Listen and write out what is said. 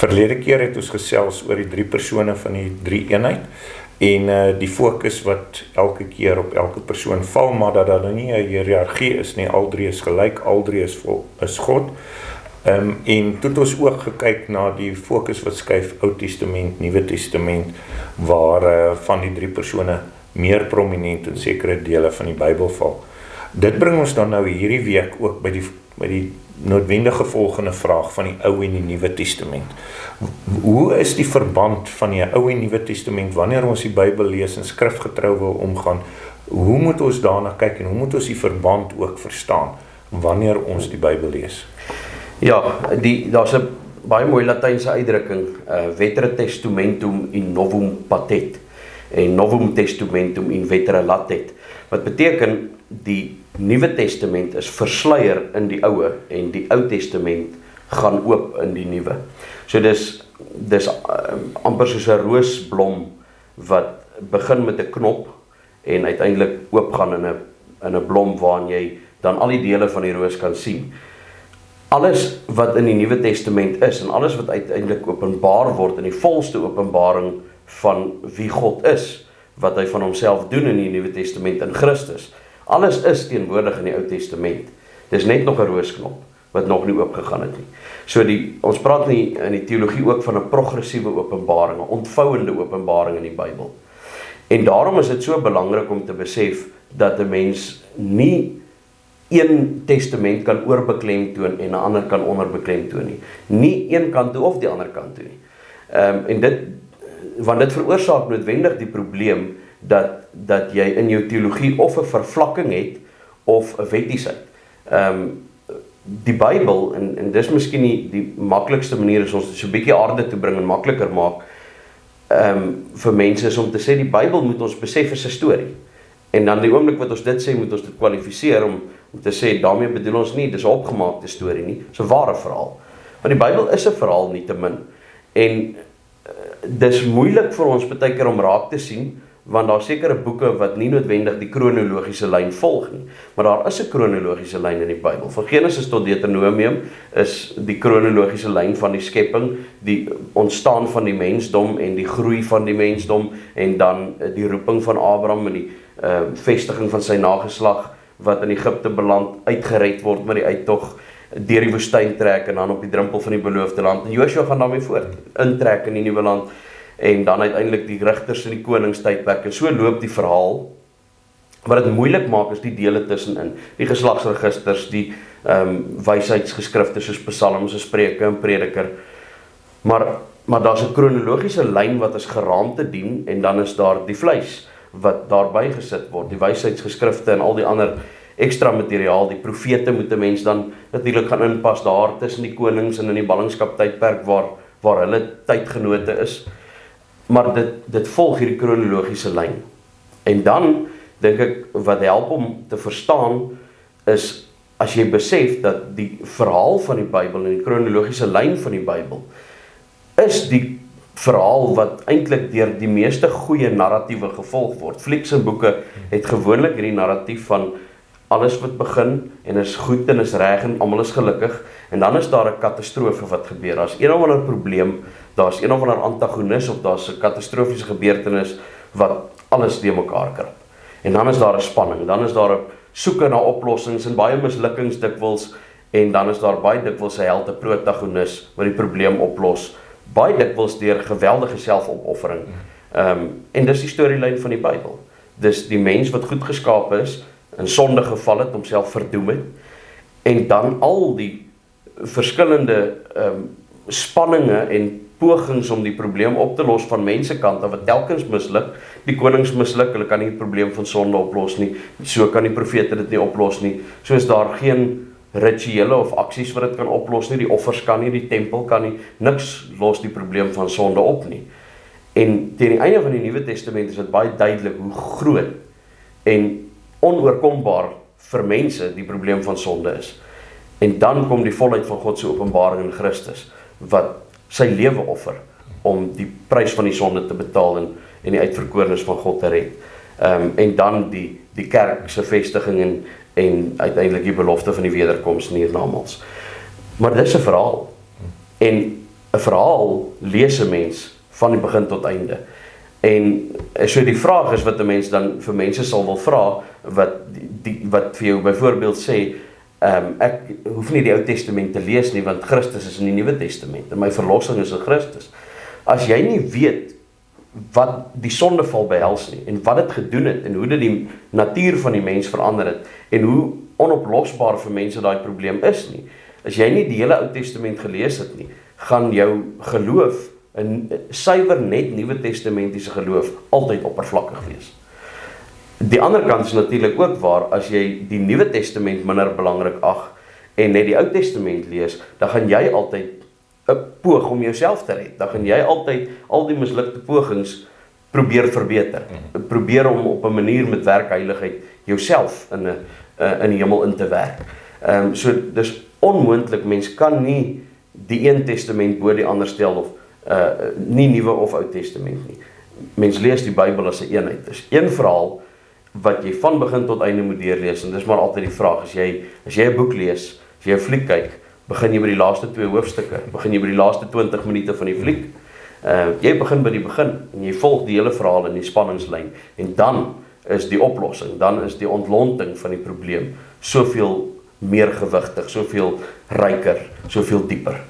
Verlede keer het ons gesels oor die 3 persone van die 3 eenheid en die fokus wat elke keer op elke persoon val, maar dat daar nie 'n hiërargie is nie, al 3 is gelyk, al 3 is God. En toe het ons ook gekyk na die fokus wat skuif Ou Testament, Nuwe Testament, waar van die 3 persone meer prominent in sekere dele van die Bybel val. Dit bring ons dan nou hierdie week ook by die noodwendige volgende vraag van die Ou en die Nuwe Testament. Hoe is die verband van die Ou en Nuwe Testament wanneer ons die Bybel lees en skrifgetrou wil omgaan? Hoe moet ons daarna kyk en hoe moet ons die verband ook verstaan wanneer ons die Bybel lees? Ja, daar's 'n baie mooi Latynse uitdrukking, vetere testamentum in novum patet en novum testamentum in vetere latet, wat beteken die Nuwe Testament is versluier in die Oue en die Ou Testament gaan oop in die Nuwe. So dis amper soos 'n roosblom wat begin met 'n knop en uiteindelik oopgaan in 'n blom waarin jy dan al die dele van die roos kan sien. Alles wat in die Nuwe Testament is en alles wat uiteindelik openbaar word in die volste openbaring van wie God is, wat hy van homself doen in die Nuwe Testament in Christus, alles is teenwoordig in die Ou Testament. Dis net nog 'n roosknop wat nog nie oopgegaan het nie. So ons praat nie in die teologie ook van 'n progressiewe openbaring, 'n ontvouende openbaring in die Bybel. En daarom is dit so belangrik om te besef dat 'n mens nie een testament kan oorbeklemtoon en 'n ander kan onderbeklemtoon nie. Nie een kant toe of die ander kant toe nie. Want dit veroorsaak noodwendig die probleem dat jy in jou teologie of 'n vervlakking het of 'n wettiesheid. Die Bybel, en dis miskien die maklikste manier is ons dit so 'n bietjie aarde toe bring en makliker maak vir mense is om te sê die Bybel moet ons besef is 'n storie. En dan die oomblik wat ons dit sê, moet ons dit kwalifiseer om te sê daarmee bedoel ons nie dis 'n opgemaakte storie nie, dis 'n ware verhaal. Want die Bybel is 'n verhaal nietemin. En dis moeilik vir ons baie keer om raak te sien, want daar sekere boeke wat nie noodwendig die kronologiese lyn volg nie, maar daar is 'n kronologiese lyn in die Bybel. Van Genesis tot Deuteronomium is die kronologiese lyn van die skepping, die ontstaan van die mensdom en die groei van die mensdom en dan die roeping van Abraham en die vestiging van sy nageslag wat in Egipte beland, uitgered word met die uittog, deur die woestyn trek en dan op die drempel van die beloofde land. En Joshua gaan daarmee voort, intrek in die nuwe land en dan uiteindelik die rigters in die koningstydperk. En so loop die verhaal. Wat dit moeilik maak is die dele tussenin, die geslagsregisters, die wysheidsgeskrifte soos Psalms, Spreuke en Prediker. Maar daar's 'n kronologiese lyn wat as geraamte dien en dan is daar die vleis wat daarby gesit word, die wysheidsgeskrifte en al die ander ekstra materiaal, die profete moet 'n mens dan natuurlik gaan inpas daar tussen die konings en in die ballingskap tydperk waar hulle tydgenote is. Maar dit volg hierdie kronologiese lyn. En dan dink ek wat help om te verstaan is as jy besef dat die verhaal van die Bybel en die kronologiese lyn van die Bybel is die verhaal wat eintlik deur die meeste goeie narratiewe gevolg word. Flieks en boeke het gewoonlik hierdie narratief van alles wat begin en is goed en is reg en almal is gelukkig en dan is daar 'n katastrofe wat gebeur. Daar's een of ander probleem, daar's een of ander antagonis of daar's 'n katastrofiese gebeurtenis wat alles de mekaar krap. En dan is daar 'n spanning, dan is daar 'n soeke na oplossings en baie mislukkings dikwels en dan is daar baie dikwels 'n held, 'n protagonis wat die probleem oplos. Baie dikwels deur geweldige selfopoffering. En dis die storielyn van die Bybel. Dis die mens wat goed geskape is, in sonde geval het, homself verdoem het, en dan al die verskillende spanninge en pogings om die probleem op te los van mensekant wat telkens misluk. Die konings misluk, hulle kan nie die probleem van sonde oplos nie, so kan die profete dit nie oplos nie, so is daar geen rituele of aksies wat dit kan oplos nie, die offers kan nie, die tempel kan nie, niks los die probleem van sonde op nie. En teen die einde van die Nuwe Testament is dit baie duidelik hoe groot en onoorkombaar vir mense die probleem van sonde is. En dan kom die volheid van God se openbaring in Christus, wat sy lewe offer om die prys van die sonde te betaal en die uitverkorenes van God te red. En dan die kerk se vestiging en uiteindelik die belofte van die wederkoms en hiernamaals. Maar dis 'n verhaal. En 'n verhaal lees 'n mens van die begin tot einde. En so die vraag is wat 'n mens dan vir mense sal wil vra, wat vir jou byvoorbeeld sê, ek hoef nie die Ou Testament te lees nie, want Christus is in die Nuwe Testament, en my verlossing is in Christus. As jy nie weet wat die sondeval behels nie, en wat dit gedoen het, en hoe dit die natuur van die mens verander het, en hoe onoplosbaar vir mense daai probleem is nie, as jy nie die hele Ou Testament gelees het nie, gaan jou geloof, 'n suiwer net Nuwe Testamentiese geloof, altyd oppervlakkig wees. Die ander kant is natuurlik ook waar, as jy die Nuwe Testament minder belangrik ag, en net die Ou Testament lees, dan gaan jy altyd 'n poog om jouself te red. Dan gaan jy altyd al die mislukte pogings probeer verbeter. Probeer om op 'n manier met werkheiligheid jouself in die hemel in te werk. So dis onmoontlik, mens kan nie die een testament bo die ander stel, of nie Nuwe of Ou Testament nie. Mens lees die Bybel as 'n eenheid. Dis een verhaal wat jy van begin tot einde moet deurlees, en dis maar altyd die vraag, as jy 'n boek lees, as jy 'n fliek kyk, begin jy by die laaste 2 hoofstukke, begin jy by die laaste 20 minute van die fliek, jy begin by die begin, en jy volg die hele verhaal in die spanningslyn, en dan is die oplossing, dan is die ontlonting van die probleem soveel meer gewigtig, soveel ryker, soveel dieper.